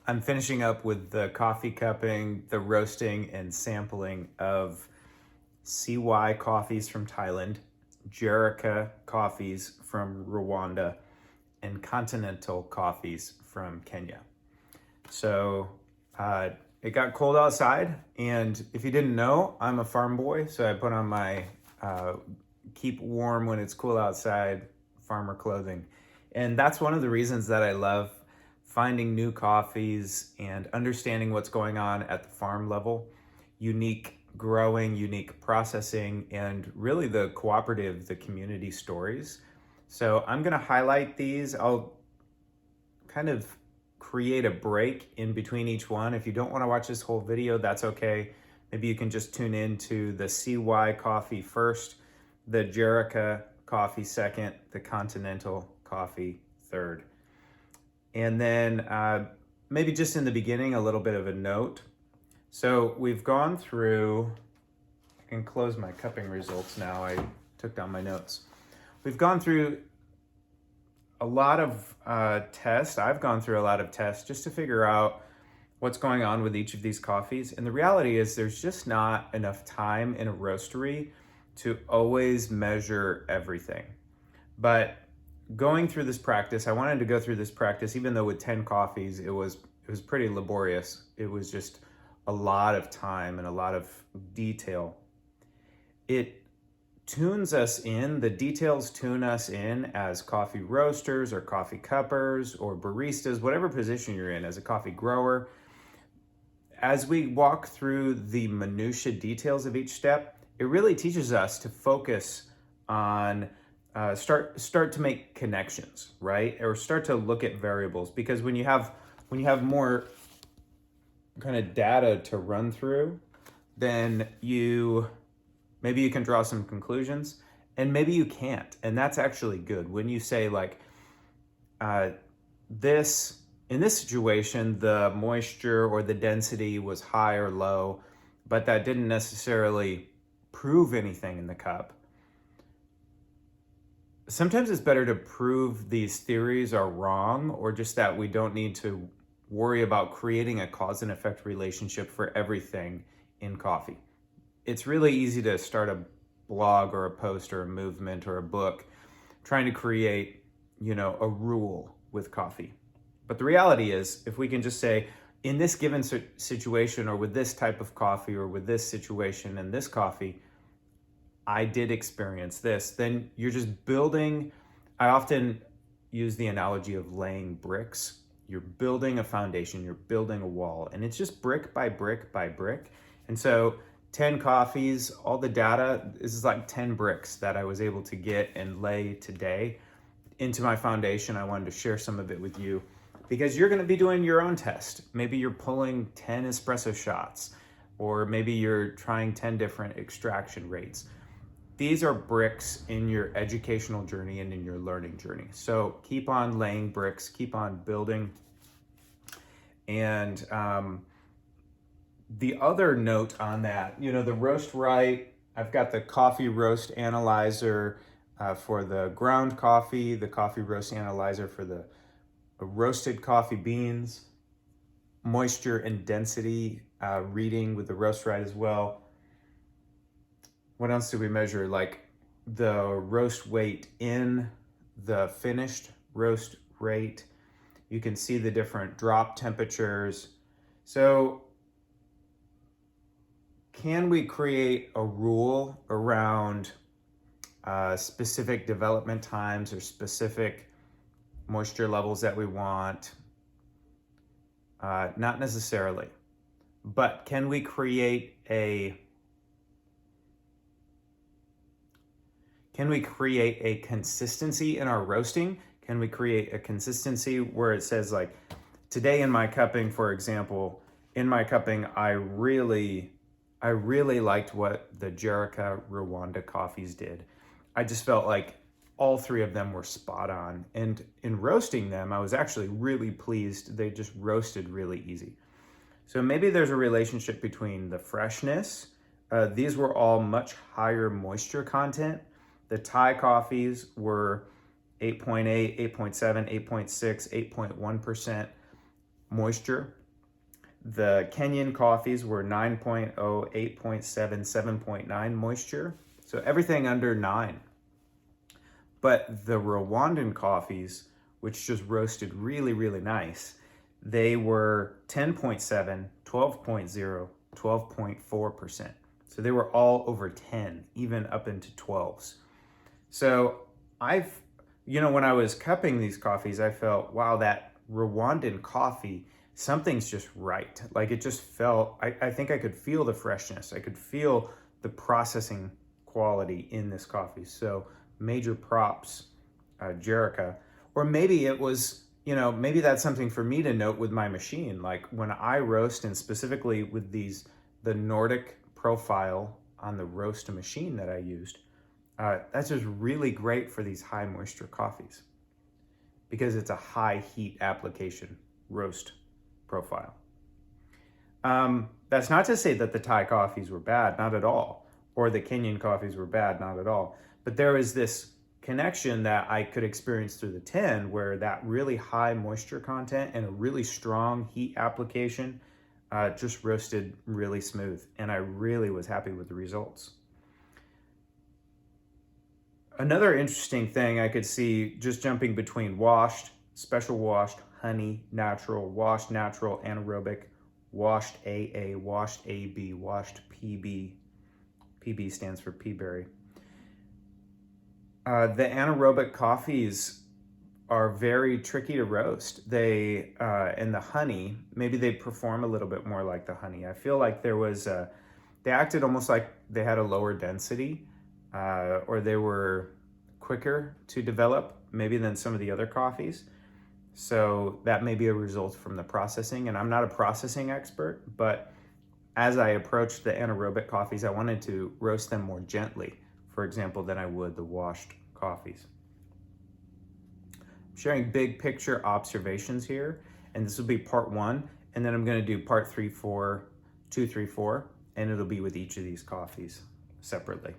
I'm finishing up with the coffee cupping, the roasting, and sampling of CY coffees from Thailand, Jerica coffees from Rwanda, and continental coffees from Kenya. So it got cold outside, and if you didn't know, I'm a farm boy, so I put on my keep warm when it's cool outside farmer clothing. And that's one of the reasons that I love finding new coffees and understanding what's going on at the farm level, unique growing, unique processing, and really the cooperative, the community stories. So I'm going to highlight these. I'll kind of create a break in between each one. If you don't want to watch this whole video, that's okay. Maybe you can just tune in to the CY coffee first, the Jerica coffee second, the continental coffee third. And then maybe just in the beginning, a little bit of a note. So we've gone through, I can close my cupping results now. I took down my notes. We've gone through a lot of tests. I've gone through a lot of tests just to figure out what's going on with each of these coffees. And the reality is there's just not enough time in a roastery to always measure everything. But going through this practice, I wanted to go through this practice, even though with 10 coffees, it was pretty laborious. It was just a lot of time and a lot of detail. It tunes us in, the details tune us in as coffee roasters or coffee cuppers or baristas, whatever position you're in as a coffee grower. As we walk through the minutia details of each step, it really teaches us to focus on start to make connections, right? Or start to look at variables, because when you have more kind of data to run through, then maybe you can draw some conclusions, and maybe you can't. And that's actually good. When you say like in this situation, the moisture or the density was high or low, but that didn't necessarily prove anything in the cup. Sometimes it's better to prove these theories are wrong, or just that we don't need to worry about creating a cause and effect relationship for everything in coffee. It's really easy to start a blog or a post or a movement or a book trying to create, a rule with coffee. But the reality is, if we can just say, in this given situation, or with this type of coffee, or with this situation and this coffee, I did experience this, then you're just building. I often use the analogy of laying bricks. You're building a foundation, you're building a wall, and it's just brick by brick by brick. And so 10 coffees, all the data, this is like 10 bricks that I was able to get and lay today into my foundation. I wanted to share some of it with you because you're going to be doing your own test. Maybe you're pulling 10 espresso shots, or maybe you're trying 10 different extraction rates. These are bricks in your educational journey and in your learning journey. So keep on laying bricks, keep on building. And the other note on that, the roast right, I've got the coffee roast analyzer for the ground coffee, the coffee roast analyzer for the roasted coffee beans, moisture and density reading with the roast right as well. What else do we measure? Like the roast weight in the finished roast rate. You can see the different drop temperatures. So can we create a rule around specific development times or specific moisture levels that we want? Not necessarily. But can we create a consistency in our roasting? Can we create a consistency where it says, like, today in my cupping, for example, I really liked what the Jerica Rwanda coffees did. I just felt like all three of them were spot on. And in roasting them, I was actually really pleased. They just roasted really easy. So maybe there's a relationship between the freshness. These were all much higher moisture content. The Thai coffees were 8.8, 8.7, 8.6, 8.1% moisture. The Kenyan coffees were 9.0, 8.7, 7.9 moisture. So everything under 9. But the Rwandan coffees, which just roasted really, really nice, they were 10.7, 12.0, 12.4%. So they were all over 10, even up into 12s. So when I was cupping these coffees, I felt, wow, that Rwandan coffee, something's just right. Like it just felt, I think I could feel the freshness. I could feel the processing quality in this coffee. So major props, Jerica. Or maybe it was, maybe that's something for me to note with my machine. Like when I roast, and specifically with the Nordic profile on the roast machine that I used, that's just really great for these high moisture coffees because it's a high heat application roast profile. That's not to say that the Thai coffees were bad, not at all, or the Kenyan coffees were bad, not at all. But there is this connection that I could experience through the 10 where that really high moisture content and a really strong heat application just roasted really smooth. And I really was happy with the results. Another interesting thing I could see just jumping between washed, special washed, honey, natural, washed, natural, anaerobic, washed AA, washed AB, washed PB. PB stands for peaberry. The anaerobic coffees are very tricky to roast. They, and the honey, maybe they perform a little bit more like the honey. I feel like they acted almost like they had a lower density, or they were quicker to develop maybe than some of the other coffees. So that may be a result from the processing, and I'm not a processing expert, but as I approached the anaerobic coffees, I wanted to roast them more gently, for example, than I would the washed coffees. I'm sharing big picture observations here, and this will be part 1, and then I'm going to do part 3, 4, 2, 3, 4, and it'll be with each of these coffees separately.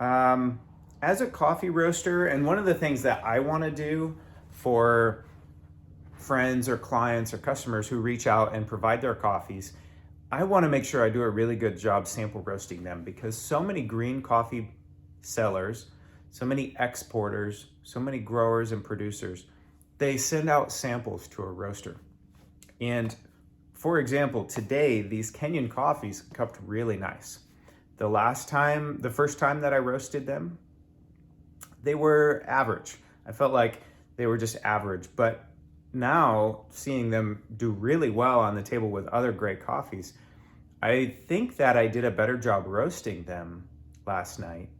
As a coffee roaster, and one of the things that I want to do for friends or clients or customers who reach out and provide their coffees, I want to make sure I do a really good job sample roasting them, because so many green coffee sellers, so many exporters, so many growers and producers, they send out samples to a roaster. And for example, today, these Kenyan coffees cupped really nice. The first time that I roasted them, they were average. I felt like they were just average, but now seeing them do really well on the table with other great coffees, I think that I did a better job roasting them last night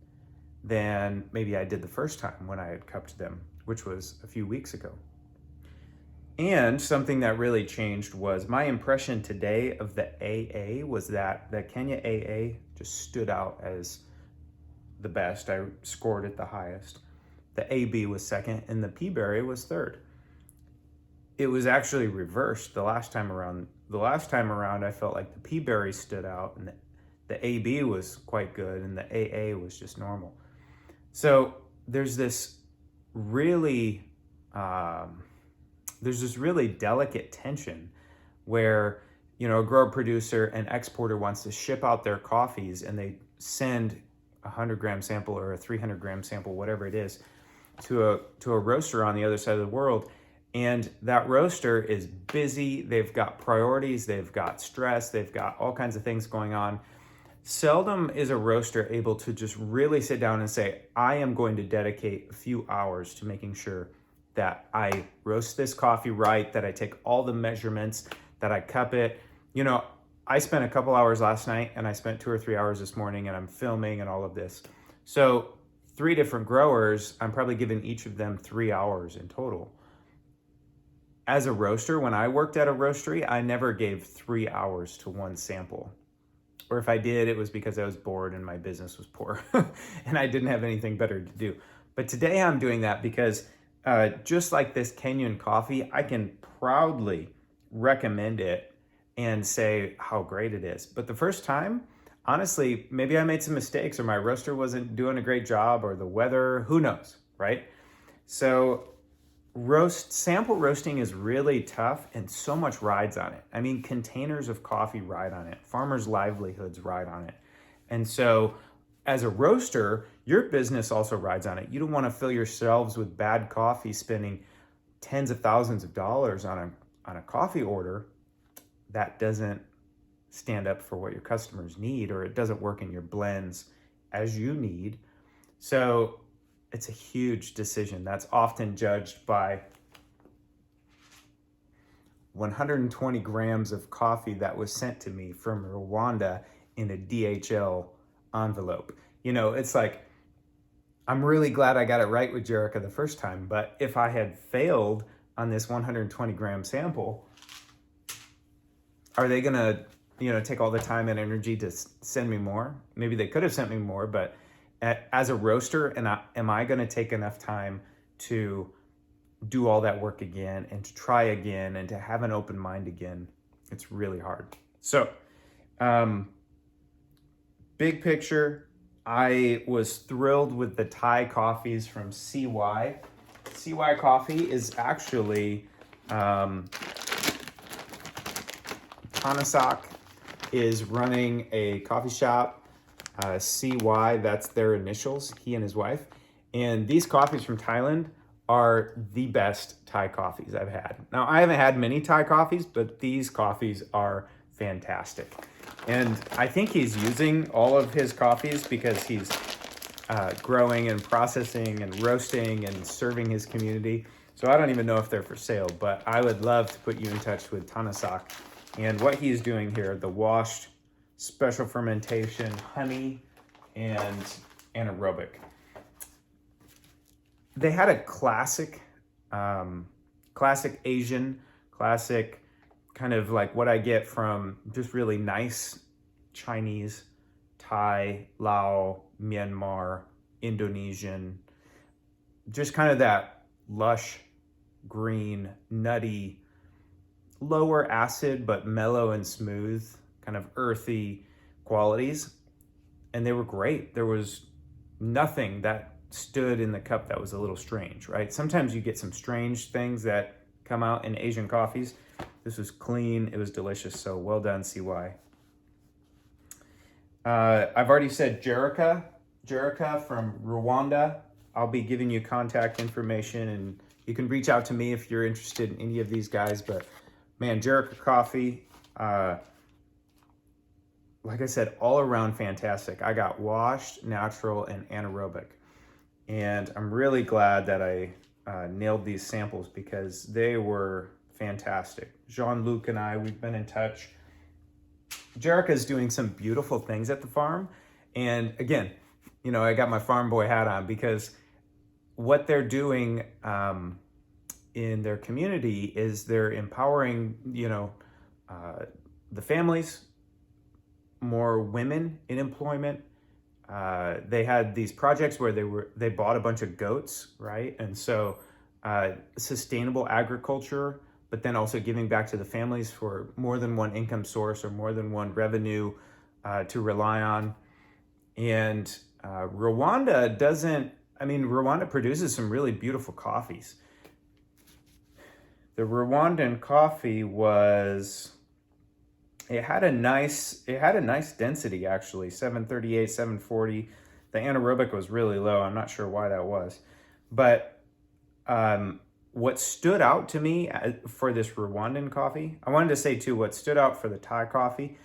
than maybe I did the first time when I had cupped them, which was a few weeks ago. And something that really changed was my impression today of the AA was that the Kenya AA just stood out as the best. I scored it the highest. The AB was second, and the peaberry was third. It was actually reversed the last time around. The last time around, I felt like the peaberry stood out, and the AB was quite good, and the AA was just normal. So there's this really delicate tension where, a grower producer and exporter wants to ship out their coffees, and they send a 100-gram sample or a 300-gram sample, whatever it is, to a roaster on the other side of the world. And that roaster is busy. They've got priorities. They've got stress. They've got all kinds of things going on. Seldom is a roaster able to just really sit down and say, I am going to dedicate a few hours to making sure that I roast this coffee right, that I take all the measurements, that I cup it. I spent a couple hours last night, and I spent 2 or 3 hours this morning, and I'm filming and all of this. So 3 different growers, I'm probably giving each of them 3 hours in total. As a roaster, when I worked at a roastery, I never gave 3 hours to one sample. Or if I did, it was because I was bored and my business was poor and I didn't have anything better to do. But today I'm doing that because just like this Kenyan coffee, I can proudly recommend it and say how great it is. But the first time, honestly, maybe I made some mistakes, or my roaster wasn't doing a great job, or the weather, who knows, right? So Sample roasting is really tough, and so much rides on it. I mean, containers of coffee ride on it. Farmers' livelihoods ride on it. And so as a roaster, your business also rides on it. You don't want to fill your shelves with bad coffee, spending tens of thousands of dollars on a coffee order that doesn't stand up for what your customers need, or it doesn't work in your blends as you need. So it's a huge decision that's often judged by 120 grams of coffee that was sent to me from Rwanda in a DHL envelope. You know, it's like, I'm really glad I got it right with Jerica the first time, but if I had failed on this 120 gram sample, are they gonna, take all the time and energy to send me more? Maybe they could have sent me more, but as a roaster, am I gonna take enough time to do all that work again and to try again and to have an open mind again? It's really hard. So, big picture, I was thrilled with the Thai coffees from CY. CY Coffee is actually, Tanasak is running a coffee shop. CY, that's their initials, he and his wife. And these coffees from Thailand are the best Thai coffees I've had. Now, I haven't had many Thai coffees, but these coffees are fantastic. And I think he's using all of his coffees because he's growing and processing and roasting and serving his community. So I don't even know if they're for sale, but I would love to put you in touch with Tanasak. And what he's doing here, the washed, special fermentation, honey, and anaerobic. They had a classic Asian, classic kind of like what I get from just really nice Chinese, Thai, Lao, Myanmar, Indonesian, just kind of that lush, green, nutty, lower acid, but mellow and smooth, kind of earthy qualities. And they were great. There was nothing that stood in the cup that was a little strange, right? Sometimes you get some strange things that come out in Asian coffees. This was clean. It was delicious. So well done, CY. I've already said Jerica from Rwanda. I'll be giving you contact information, and you can reach out to me if you're interested in any of these guys. But man, Jerica coffee, like I said, all around fantastic. I got washed, natural, and anaerobic. And I'm really glad that I nailed these samples because they were fantastic. Jean-Luc and I, we've been in touch. Jerica's doing some beautiful things at the farm. And again, I got my farm boy hat on because what they're doing in their community is they're empowering, the families, more women in employment. They had these projects where they bought a bunch of goats, right? And so sustainable agriculture, but then also giving back to the families for more than one income source or more than one revenue to rely on. And Rwanda produces some really beautiful coffees. The Rwandan coffee it had a nice density, actually, 738, 740. The anaerobic was really low. I'm not sure why that was. But what stood out to me for this Rwandan coffee, I wanted to say too, what stood out for the Thai coffee,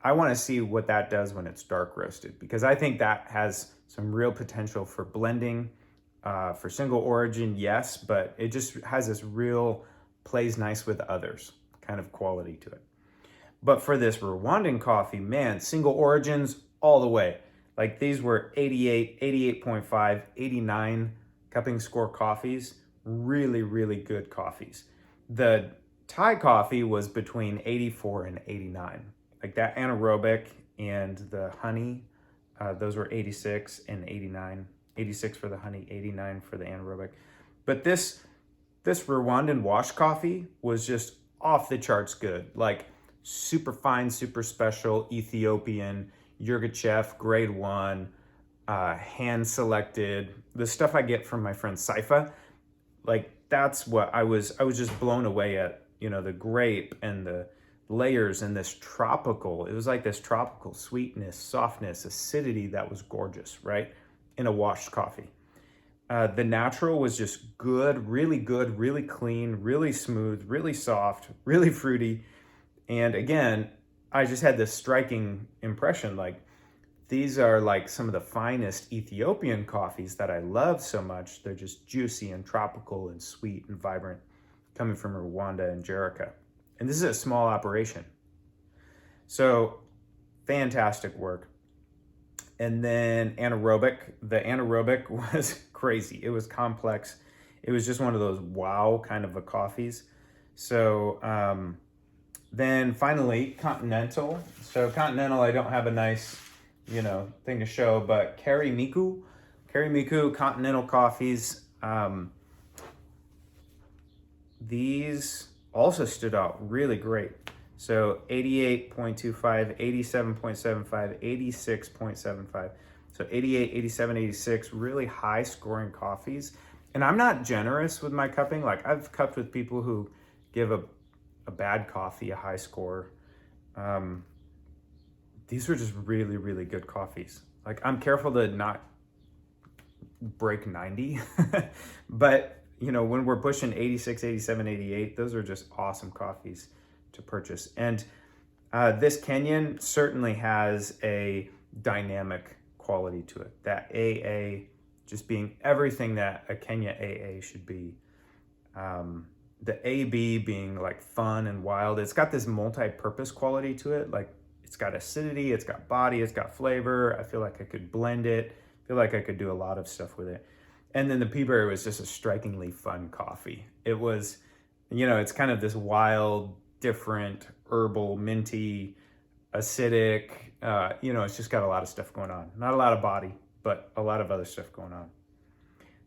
I want to see what that does when it's dark roasted, because I think that has some real potential for blending, for single origin, yes, but it just has this real plays nice with others kind of quality to it. But for this Rwandan coffee, man, single origins all the way. Like these were 88, 88.5, 89 cupping score coffees. Really, really good coffees. The Thai coffee was between 84 and 89. Like that anaerobic and the honey, those were 86 and 89. 86 for the honey, 89 for the anaerobic. But this Rwandan wash coffee was just off the charts good. Like super fine, super special, Ethiopian, Yirgacheffe, grade 1, hand selected. The stuff I get from my friend Saifa, like that's what I was just blown away at, the grape and the layers and this tropical, it was like this tropical sweetness, softness, acidity that was gorgeous, right? In a washed coffee. The natural was just good, really clean, really smooth, really soft, really fruity. And again, I just had this striking impression, like these are like some of the finest Ethiopian coffees that I love so much. They're just juicy and tropical and sweet and vibrant, coming from Rwanda and Jerica. And this is a small operation. So fantastic work. And then the anaerobic was crazy. It was complex. It was just one of those wow kind of a coffees. So then finally, Continental. So Continental, I don't have a nice, thing to show, but Karimiku Continental coffees. These also stood out really great. So 88.25, 87.75, 86.75. So 88, 87, 86, really high scoring coffees. And I'm not generous with my cupping. Like I've cupped with people who give a bad coffee a high score. These were just really good coffees. Like I'm careful to not break 90, but when we're pushing 86, 87, 88, those are just awesome coffees to purchase. And this Kenyan certainly has a dynamic quality to it. That AA just being everything that a Kenya AA should be. The AB being like fun and wild. It's got this multi-purpose quality to it. Like it's got acidity, it's got body, it's got flavor. I feel like I could blend it. I feel like I could do a lot of stuff with it. And then the Peaberry was just a strikingly fun coffee. It was, it's kind of this wild, different, herbal, minty, acidic, it's just got a lot of stuff going on. Not a lot of body, but a lot of other stuff going on.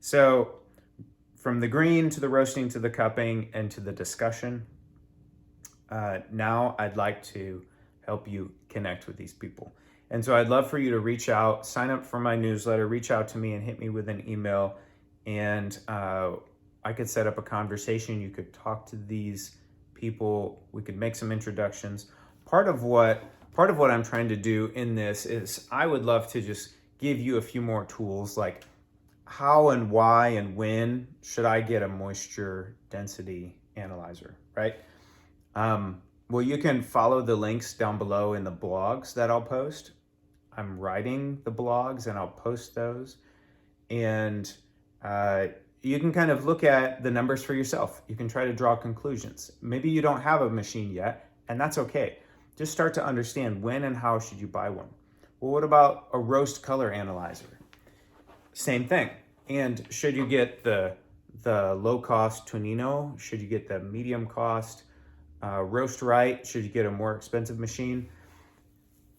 So from the green to the roasting to the cupping and to the discussion, now I'd like to help you connect with these people. And so I'd love for you to reach out, sign up for my newsletter, reach out to me and hit me with an email. And I could set up a conversation. You could talk to these people. We could make some introductions. Part of what I'm trying to do in this is I would love to just give you a few more tools, like how and why and when should I get a moisture density analyzer, right? Well, you can follow the links down below in the blogs that I'll post. I'm writing the blogs and I'll post those. And you can kind of look at the numbers for yourself. You can try to draw conclusions. Maybe you don't have a machine yet, and that's okay. Just start to understand when and how should you buy one. Well, what about a roast color analyzer? Same thing. And should you get the low cost Tonino? Should you get the medium cost Roast Right? Should you get a more expensive machine?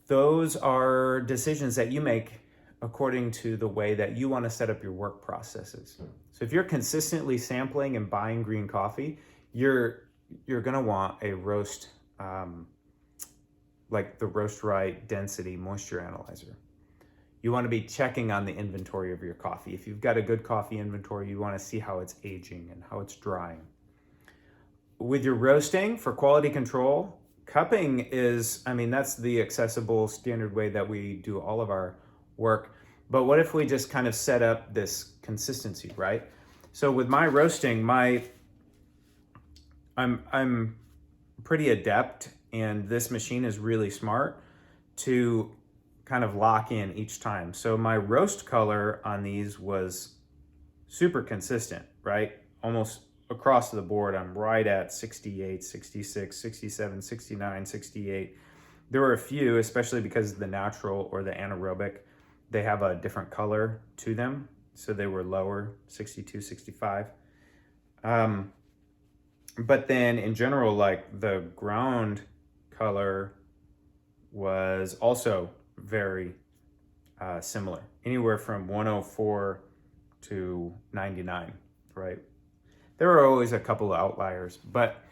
Those are decisions that you make according to the way that you want to set up your work processes. So if you're consistently sampling and buying green coffee, you're going to want a roast, like the Roast Right density moisture analyzer. You want to be checking on the inventory of your coffee. If you've got a good coffee inventory, you want to see how it's aging and how it's drying. With your roasting, for quality control, cupping is, that's the accessible standard way that we do all of our work. But what if we just kind of set up this consistency, right? So with my roasting, I'm pretty adept, and this machine is really smart to kind of lock in each time. So my roast color on these was super consistent, right? Almost across the board, I'm right at 68, 66, 67, 69, 68. There were a few, especially because the natural or the anaerobic, they have a different color to them. So they were lower, 62, 65. But then in general, like the ground color was also very similar, anywhere from 104 to 99, right? There are always a couple of outliers, but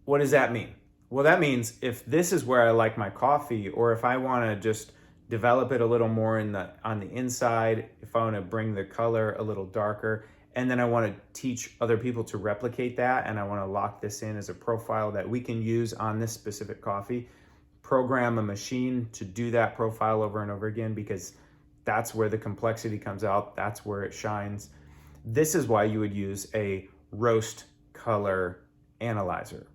what does that mean? Well, that means if this is where I like my coffee, or if I want to just develop it a little more on the inside, if I want to bring the color a little darker, And then I want to teach other people to replicate that. And I want to lock this in as a profile that we can use on this specific coffee, program a machine to do that profile over and over again, because that's where the complexity comes out. That's where it shines. This is why you would use a roast color analyzer.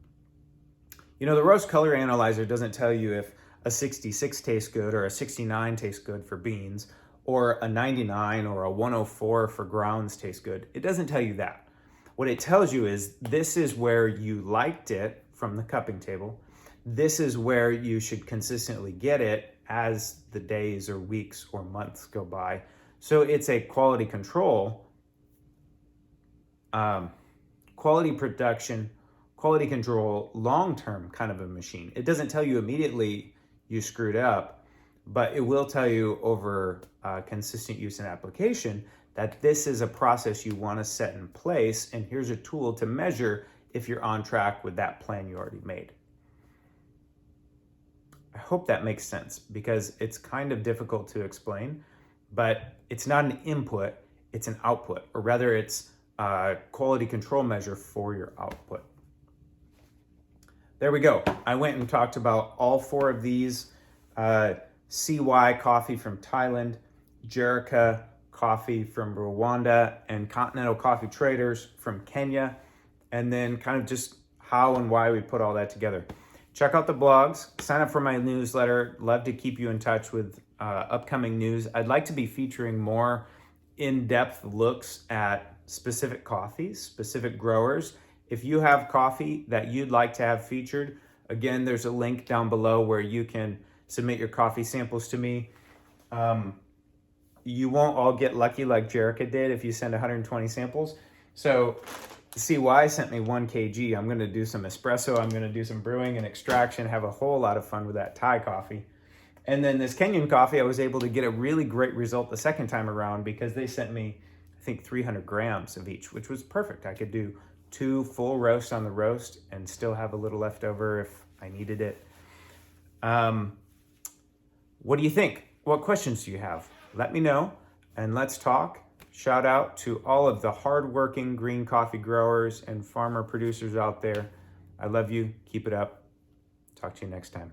You know, the roast color analyzer doesn't tell you if a 66 tastes good or a 69 tastes good for beans, or a 99 or a 104 for grounds tastes good. It doesn't tell you that. What it tells you is this is where you liked it from the cupping table. This is where you should consistently get it as the days or weeks or months go by. So it's a quality control, quality production, quality control, long-term kind of a machine. It doesn't tell you immediately you screwed up, but it will tell you over consistent use and application that this is a process you want to set in place, and here's a tool to measure if you're on track with that plan you already made. I hope that makes sense, because it's kind of difficult to explain, but it's not an input, it's an output, or rather it's a quality control measure for your output. There we go. I went and talked about all 4 of these. CY coffee from Thailand, Jerica coffee from Rwanda, and Continental Coffee Traders from Kenya, and then kind of just how and why we put all that together. Check out the blogs, sign up for my newsletter. Love to keep you in touch with upcoming news. I'd like to be featuring more in-depth looks at specific coffees, specific growers. If you have coffee that you'd like to have featured, again, there's a link down below where you can submit your coffee samples to me. You won't all get lucky like Jerica did if you send 120 samples. So CY sent me 1 kg. I'm gonna do some espresso. I'm gonna do some brewing and extraction, have a whole lot of fun with that Thai coffee. And then this Kenyan coffee, I was able to get a really great result the second time around because they sent me, I think, 300 grams of each, which was perfect. I could do 2 full roasts on the roast and still have a little left over if I needed it. What do you think? What questions do you have? Let me know and let's talk. Shout out to all of the hardworking green coffee growers and farmer producers out there. I love you. Keep it up. Talk to you next time.